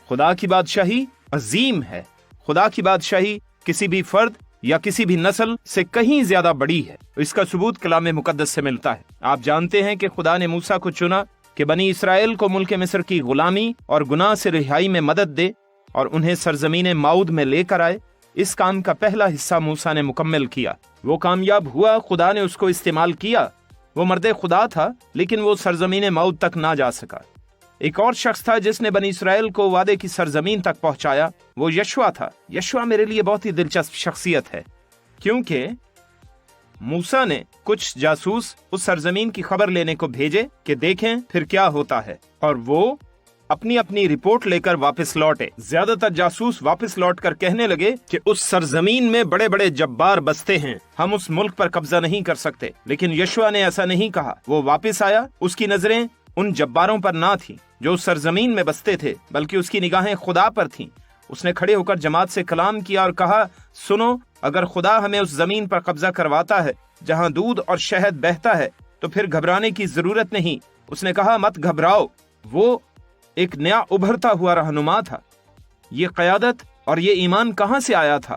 خدا کی بادشاہی عظیم ہے. خدا کی بادشاہی کسی بھی فرد یا کسی بھی نسل سے کہیں زیادہ بڑی ہے. اس کا ثبوت کلام مقدس سے ملتا ہے. آپ جانتے ہیں کہ خدا نے موسیٰ کو چنا کہ بنی اسرائیل کو ملک مصر کی غلامی اور گناہ سے رہائی میں مدد دے اور انہیں سرزمین موعود میں لے کر آئے. اس کام کا پہلا حصہ موسیٰ نے مکمل کیا. وہ کامیاب ہوا، خدا نے اس کو استعمال کیا. وہ مرد خدا تھا لیکن وہ سرزمین موعود تک نہ جا سکا. ایک اور شخص تھا جس نے بنی اسرائیل کو وعدے کی سرزمین تک پہنچایا، وہ یشوع تھا. یشوع میرے لیے بہت ہی دلچسپ شخصیت ہے کیونکہ موسیٰ نے کچھ جاسوس اس سرزمین کی خبر لینے کو بھیجے کہ دیکھیں پھر کیا ہوتا ہے، اور وہ اپنی اپنی رپورٹ لے کر واپس لوٹے. زیادہ تر جاسوس واپس لوٹ کر کہنے لگے کہ اس سرزمین میں بڑے بڑے جبار بستے ہیں، ہم اس ملک پر قبضہ نہیں کر سکتے. لیکن یشوع نے ایسا نہیں کہا. وہ واپس آیا. اس کی نظریں ان جباروں پر نہ تھیں جو اس سرزمین میں بستے تھے، بلکہ اس کی نگاہیں خدا پر تھیں. اس نے کھڑے ہو کر جماعت سے کلام کیا اور کہا، سنو، اگر خدا ہمیں اس زمین پر قبضہ کرواتا ہے جہاں دودھ اور شہد بہتا ہے تو پھر گھبرانے کی ضرورت نہیں. اس نے کہا، مت گھبراؤ. وہ ایک نیا ابھرتا ہوا رہنما تھا. یہ قیادت اور یہ ایمان کہاں سے آیا تھا؟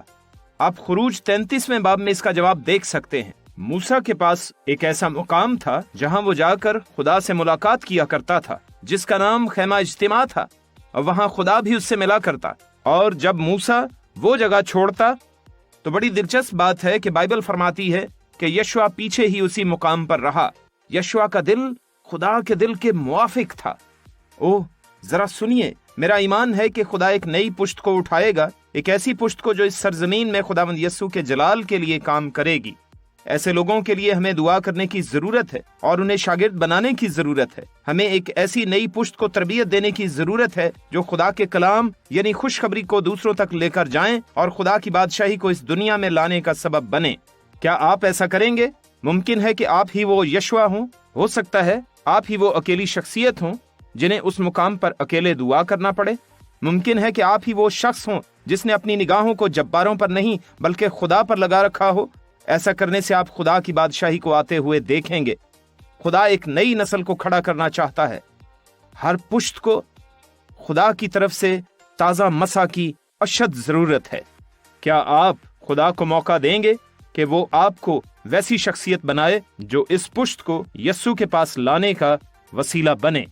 آپ خروج 33ویں باب میں اس کا جواب دیکھ سکتے ہیں. موسیٰ کے پاس ایک ایسا مقام تھا جہاں وہ جا کر خدا سے ملاقات کیا کرتا تھا، جس کا نام خیمہ اجتماع تھا، اور وہاں خدا بھی اس سے ملا کرتا. اور جب موسیٰ وہ جگہ چھوڑتا تو بڑی دلچسپ بات ہے کہ بائبل فرماتی ہے کہ یشوع پیچھے ہی اسی مقام پر رہا. یشوع کا دل خدا کے دل کے موافق تھا. اوہ ذرا سنیے، میرا ایمان ہے کہ خدا ایک نئی پشت کو اٹھائے گا، ایک ایسی پشت کو جو اس سرزمین میں خداوند یسوع کے جلال کے لیے کام کرے گی. ایسے لوگوں کے لیے ہمیں دعا کرنے کی ضرورت ہے اور انہیں شاگرد بنانے کی ضرورت ہے. ہمیں ایک ایسی نئی پشت کو تربیت دینے کی ضرورت ہے جو خدا کے کلام یعنی خوشخبری کو دوسروں تک لے کر جائیں اور خدا کی بادشاہی کو اس دنیا میں لانے کا سبب بنے. کیا آپ ایسا کریں گے؟ ممکن ہے کہ آپ ہی وہ یشوع ہوں. ہو سکتا ہے آپ ہی وہ اکیلی شخصیت ہوں جنہیں اس مقام پر اکیلے دعا کرنا پڑے. ممکن ہے کہ آپ ہی وہ شخص ہوں جس نے اپنی نگاہوں کو جباروں پر نہیں بلکہ خدا پر لگا رکھا ہو. ایسا کرنے سے آپ خدا کی بادشاہی کو آتے ہوئے دیکھیں گے. خدا ایک نئی نسل کو کھڑا کرنا چاہتا ہے. ہر پشت کو خدا کی طرف سے تازہ مسح کی اشد ضرورت ہے. کیا آپ خدا کو موقع دیں گے کہ وہ آپ کو ویسی شخصیت بنائے جو اس پشت کو یسوع کے پاس لانے کا وسیلہ بنے؟